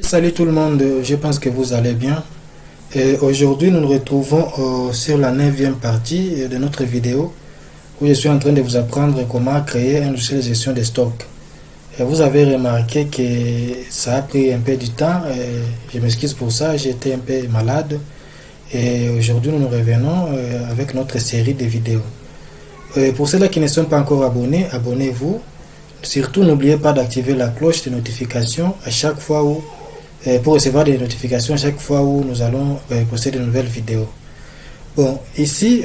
Salut tout le monde, je pense que vous allez bien. Et aujourd'hui, nous nous retrouvons sur la 9e partie de notre vidéo où je suis en train de vous apprendre comment créer un logiciel de gestion de stock. Et vous avez remarqué que ça a pris un peu du temps. Et je m'excuse pour ça, j'étais un peu malade. Et aujourd'hui, nous nous revenons avec notre série de vidéos. Pour ceux-là qui ne sont pas encore abonnés, abonnez-vous. Surtout, n'oubliez pas d'activer la cloche de notification à chaque fois où, pour recevoir des notifications à chaque fois où nous allons poster de nouvelles vidéos. Bon, ici,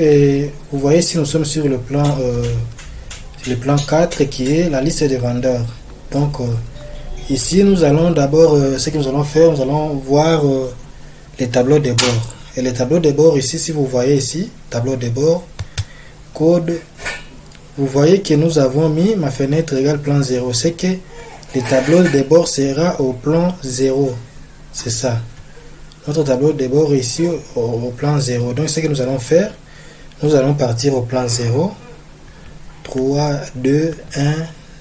vous voyez, si nous sommes sur le plan 4 qui est la liste des vendeurs. Donc, ici, nous allons d'abord, ce que nous allons faire, nous allons voir les tableaux de bord. Et les tableaux de bord ici, si vous voyez ici, tableau de bord, code. Vous voyez que nous avons mis ma fenêtre égale plan 0. C'est que le tableau de bord sera au plan 0. C'est ça. Notre tableau de bord est ici au plan 0. Donc ce que nous allons faire, nous allons partir au plan 0. 3, 2, 1,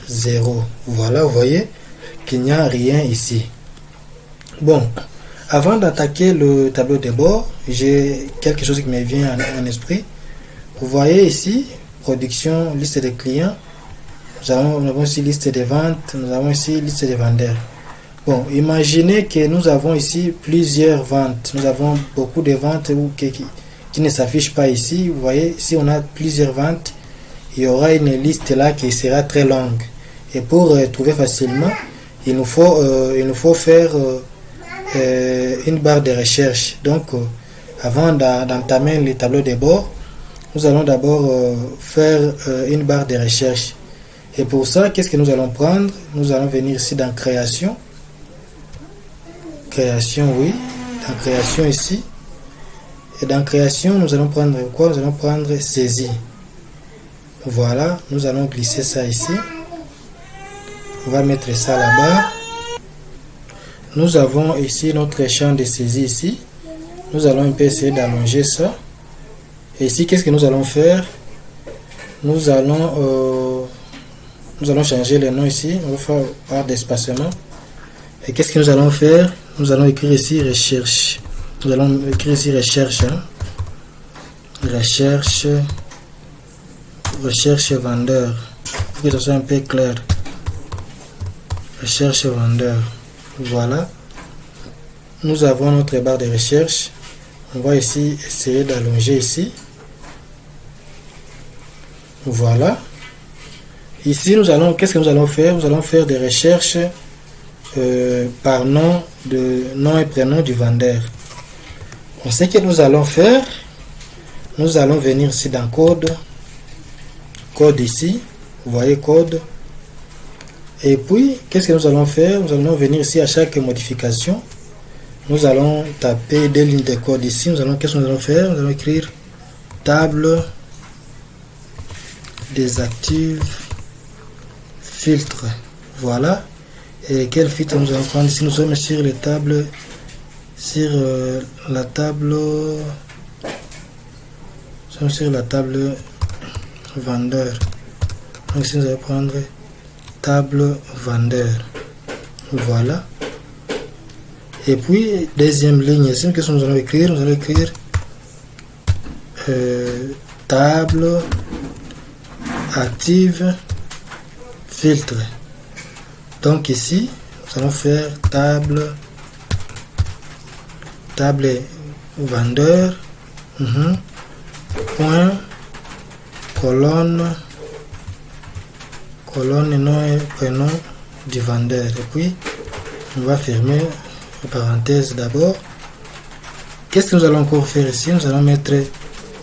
0. Voilà, vous voyez qu'il n'y a rien ici. Bon, avant d'attaquer le tableau de bord, j'ai quelque chose qui me vient en esprit. Vous voyez ici, production, liste de clients, nous avons ici liste de ventes, nous avons ici liste de vendeurs. Bon, imaginez que nous avons ici plusieurs ventes, nous avons beaucoup de ventes qui ne s'affichent pas ici. Vous voyez, si on a plusieurs ventes, il y aura une liste là qui sera très longue. Et pour trouver facilement, il nous faut faire une barre de recherche. Donc, avant d'entamer les tableaux de bord, nous allons d'abord faire une barre de recherche. Et pour ça, qu'est-ce que nous allons prendre? Nous allons venir ici dans création. Création, oui. Dans création ici. Et dans création, nous allons prendre quoi? Nous allons prendre saisie. Voilà. Nous allons glisser ça ici. On va mettre ça là-bas. Nous avons ici notre champ de saisie ici. Nous allons un peu essayer d'allonger ça. Et ici, qu'est-ce que nous allons faire? Nous allons changer le nom ici. On va faire barre d'espacement. Et qu'est-ce que nous allons faire? Nous allons écrire ici recherche. Nous allons écrire ici recherche. Recherche vendeur. Pour que ce soit un peu clair. Recherche vendeur. Voilà. Nous avons notre barre de recherche. On va ici essayer d'allonger ici. Voilà. Ici, qu'est-ce que nous allons faire? Nous allons faire des recherches par nom et prénom du vendeur. Ce que nous allons faire, nous allons venir ici dans code. Code ici. Vous voyez code. Et puis, qu'est-ce que nous allons faire? Nous allons venir ici à chaque modification. Nous allons taper des lignes de code ici. Qu'est-ce que nous allons faire? Nous allons écrire table désactive filtre. Voilà. Et quel filtre nous allons prendre ici? Nous sommes sur les tables, la table vendeur. Donc ici nous allons prendre table vendeur. Voilà. Et puis deuxième ligne ici, qu'est-ce que nous allons écrire? Nous allons écrire table active filtre. Donc ici nous allons faire table vendeur, point colonne nom et prénom du vendeur. Et puis on va fermer la parenthèse d'abord. Qu'est-ce que nous allons encore faire ici? Nous allons mettre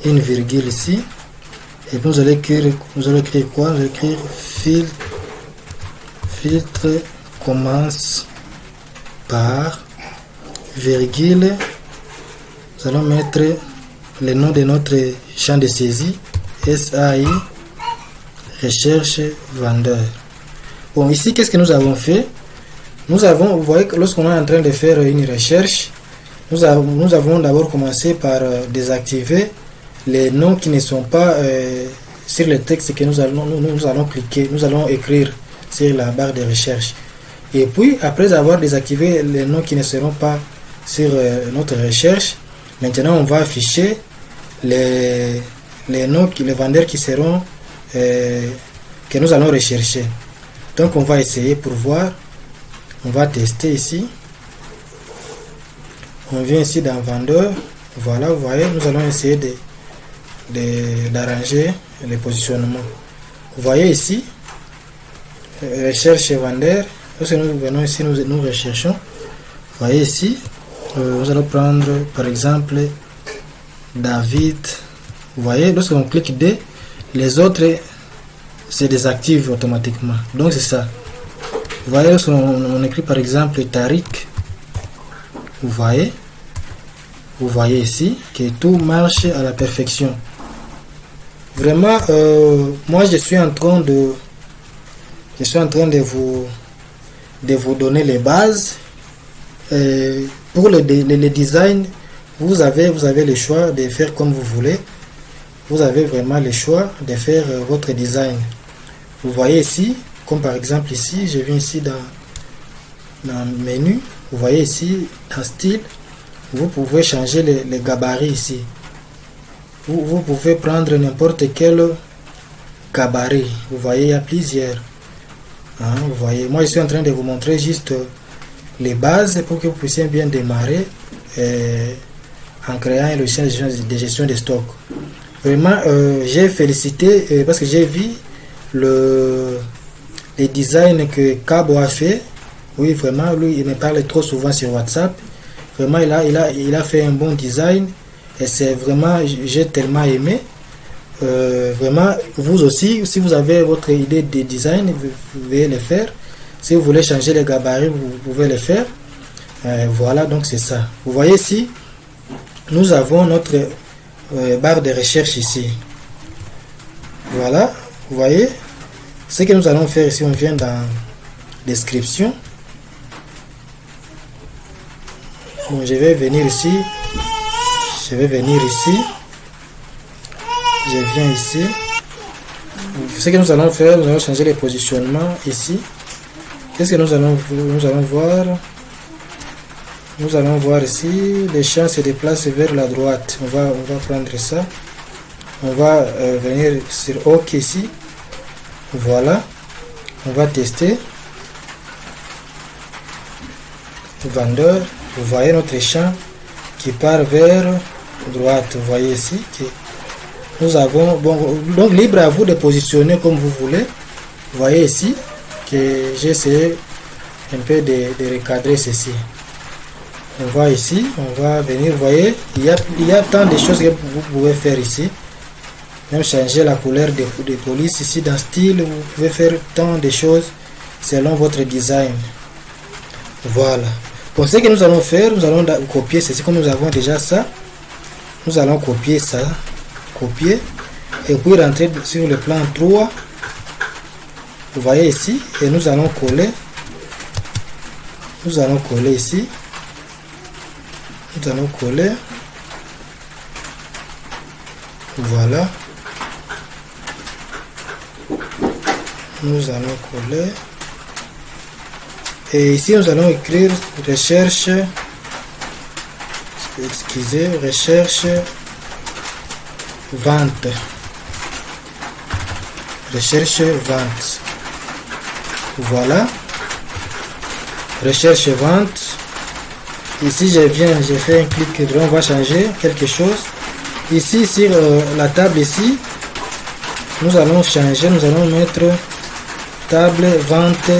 une virgule ici. Et puis nous allons écrire quoi? Nous allons écrire filtre commence par virgule. Nous allons mettre le nom de notre champ de saisie, SAI, recherche vendeur. Bon, ici, qu'est-ce que nous avons fait? Vous voyez que lorsqu'on est en train de faire une recherche, nous avons d'abord commencé par désactiver les noms qui ne sont pas sur le texte que nous allons cliquer, nous allons écrire sur la barre de recherche. Et puis, après avoir désactivé les noms qui ne seront pas sur notre recherche, maintenant on va afficher les noms, les vendeurs qui seront, que nous allons rechercher. Donc on va essayer pour voir. On va tester ici. On vient ici dans vendeur. Voilà, vous voyez, nous allons essayer d'arranger les positionnements. Vous voyez ici, recherche et vendeur. Lorsque nous venons ici, nous recherchons. Vous voyez ici, nous allons prendre par exemple David. Vous voyez, lorsqu'on clique D, les autres se désactivent automatiquement. Donc c'est ça. Vous voyez, lorsqu'on écrit par exemple Tariq, vous voyez ici que tout marche à la perfection. Vraiment, moi je suis en train de vous donner les bases. Pour le design, vous avez le choix de faire comme vous voulez. Vous avez vraiment le choix de faire votre design. Vous voyez ici, comme par exemple ici, je viens ici dans le menu. Vous voyez ici, dans style, vous pouvez changer les gabarits ici. Vous pouvez prendre n'importe quel gabarit. Vous voyez, il y a plusieurs. Vous voyez, moi je suis en train de vous montrer juste les bases pour que vous puissiez bien démarrer en créant un logiciel de gestion de stock. Vraiment, j'ai félicité parce que j'ai vu le design que Cabo a fait. Oui, vraiment, lui, il me parle trop souvent sur WhatsApp. Vraiment, il a fait un bon design. Et c'est vraiment, j'ai tellement aimé. Vraiment, vous aussi, si vous avez votre idée de design, vous pouvez le faire. Si vous voulez changer les gabarits, vous pouvez le faire. Voilà, donc c'est ça. Vous voyez ici, nous avons notre barre de recherche ici. Voilà, vous voyez. Ce que nous allons faire ici, on vient dans description. Bon, je vais venir ici. Je viens ici. Ce que nous allons faire, nous allons changer les positionnements ici. Qu'est-ce que nous allons voir? Nous allons voir ici, les champs se déplacent vers la droite. On va prendre ça. On va venir sur OK ici. Voilà. On va tester. Vendeur. Vous voyez notre champ qui part vers droite. Vous voyez ici que nous avons, bon, donc libre à vous de positionner comme vous voulez. Vous voyez ici que j'ai essayé un peu de recadrer ceci. On va ici, on va venir, vous voyez, il y a tant de choses que vous pouvez faire ici. Même changer la couleur de police ici dans style, vous pouvez faire tant de choses selon votre design. Voilà. Pour ce que nous allons faire, nous allons copier ceci comme nous avons déjà ça. Nous allons copier ça, copier, et puis rentrer sur le plan 3. Vous voyez ici, et nous allons coller. Nous allons coller ici. Nous allons coller. Voilà. Nous allons coller. Et ici, nous allons écrire recherche. Excusez, recherche vente. Recherche vente. Voilà. Recherche vente. Ici, je fais un clic droit, on va changer quelque chose. Ici, sur la table ici, nous allons changer, nous allons mettre table vente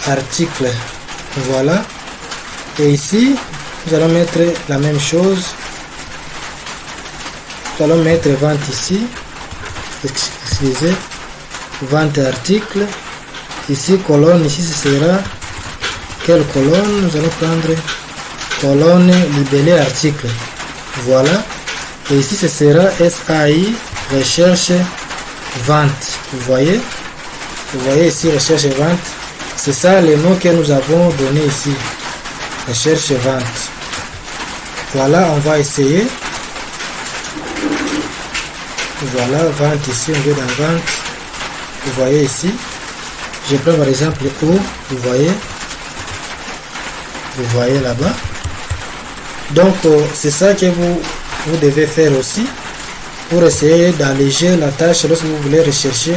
article. Voilà. Et ici, nous allons mettre la même chose. Nous allons mettre vente ici. Excusez. Vente article. Ici, colonne. Ici, ce sera quelle colonne? Nous allons prendre colonne libellé article. Voilà. Et ici, ce sera SAI recherche vente. Vous voyez ici recherche vente. C'est ça le nom que nous avons donné ici. Recherche vente. Voilà, on va essayer. Voilà, vente ici, on veut dans vente. Vous voyez ici. Je prends par exemple O, vous voyez là-bas. Donc c'est ça que vous devez faire aussi pour essayer d'alléger la tâche lorsque vous voulez rechercher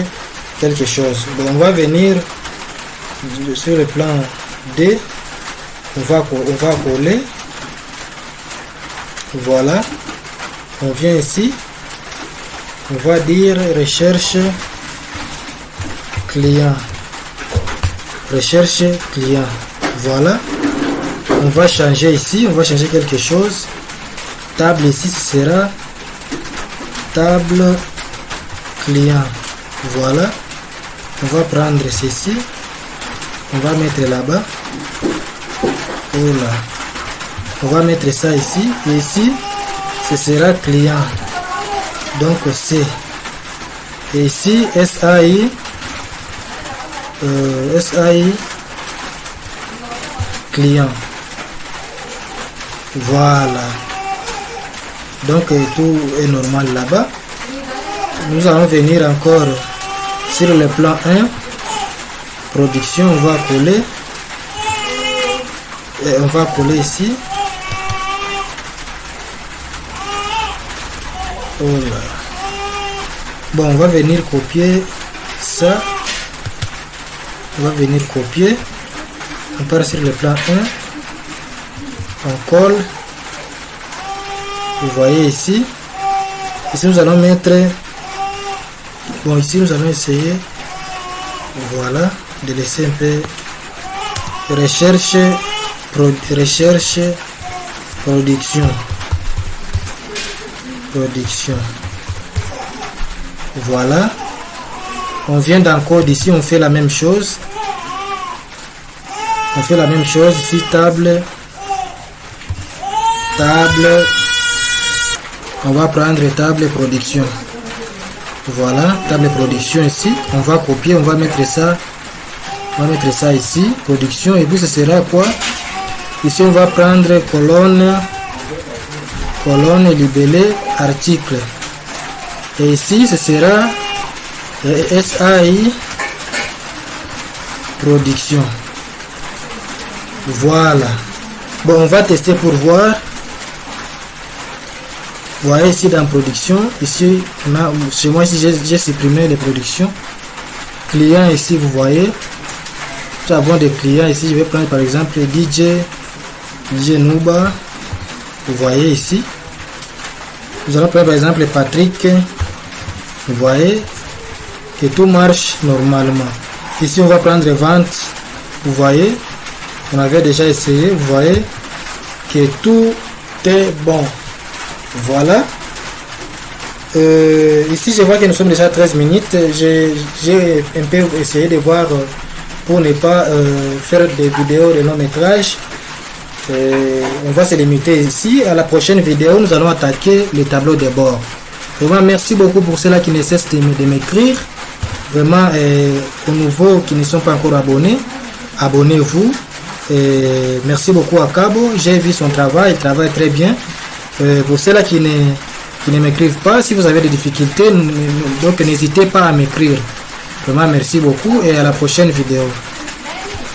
quelque chose. Donc on va venir sur le plan D, on va coller. Voilà, on vient ici, on va dire recherche client, voilà. On va changer ici, on va changer quelque chose. Table ici, ce sera table client. Voilà. On va prendre ceci. On va mettre là-bas. Voilà. On va mettre ça ici. Et ici, ce sera client. Donc C. Et ici, SAI. Client. Voilà. Donc tout est normal là-bas. Nous allons venir encore sur le plan 1. Production, on va coller. Et on va coller ici. Voilà. Bon, on va venir copier ça. On va venir copier. On part sur le plan 1. On colle. Vous voyez ici. Ici nous allons mettre. Bon, ici nous allons essayer. Voilà. De laisser un peu. Recherche. Production. Voilà. On vient dans code ici. On fait la même chose. Ici. Table. On va prendre table production. Voilà, table production ici. On va copier, on va mettre ça. Ici, production. Et puis ce sera quoi? Ici on va prendre colonne libellé, article. Et ici ce sera SAI production. Voilà. Bon, on va tester pour voir. Vous voyez ici dans production, ici chez moi ici j'ai supprimé les productions. Client ici vous voyez. Nous avons des clients ici. Je vais prendre par exemple DJ Nuba. Vous voyez ici. Nous allons prendre par exemple Patrick. Vous voyez que tout marche normalement. Ici on va prendre vente. Vous voyez. On avait déjà essayé. Vous voyez que tout est bon. Voilà. Ici je vois que nous sommes déjà 13 minutes. J'ai un peu essayé de voir pour ne pas faire des vidéos de long métrage. On va se limiter ici. À la prochaine vidéo nous allons attaquer les tableaux de bord. Vraiment merci beaucoup pour ceux-là qui ne cessent de m'écrire. Vraiment aux nouveaux qui ne sont pas encore abonnés, abonnez-vous. Merci beaucoup à Cabo. J'ai vu son travail, il travaille très bien. Pour ceux-là qui ne m'écrivent pas, si vous avez des difficultés, donc n'hésitez pas à m'écrire. Vraiment merci beaucoup et à la prochaine vidéo.